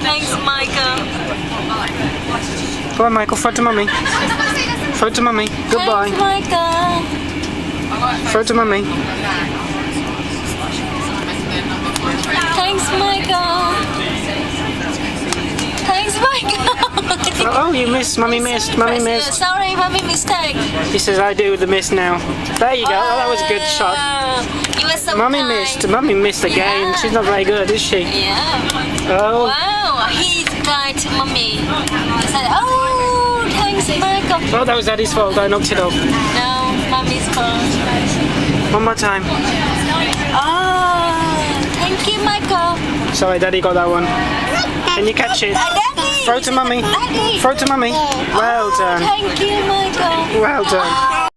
Thanks, Michael. Go on, Michael. Throw it to mummy. Throw it to mummy. Goodbye. Thanks, Michael. Throw it to mummy. Thanks, Michael. Thanks, Michael. Oh, you missed. Mummy missed. Mummy missed. Sorry, mummy mistake. He says, I do the miss now. There you go. Oh, that was a good shot. You were so Mummy kind. missed. Mummy missed again. Yeah. She's not very good, is she? Yeah. Oh. Wow, he's kind to mummy. He said, oh, thanks, Michael. Oh, that was Daddy's fault. I knocked it off. No, mummy's fault. One more time. Oh, thank you, Michael. Sorry, Daddy got that one. Can you catch it? Daddy. Throw it to mummy. Daddy. Throw it to mummy. Well done. Thank you, Michael. Well done.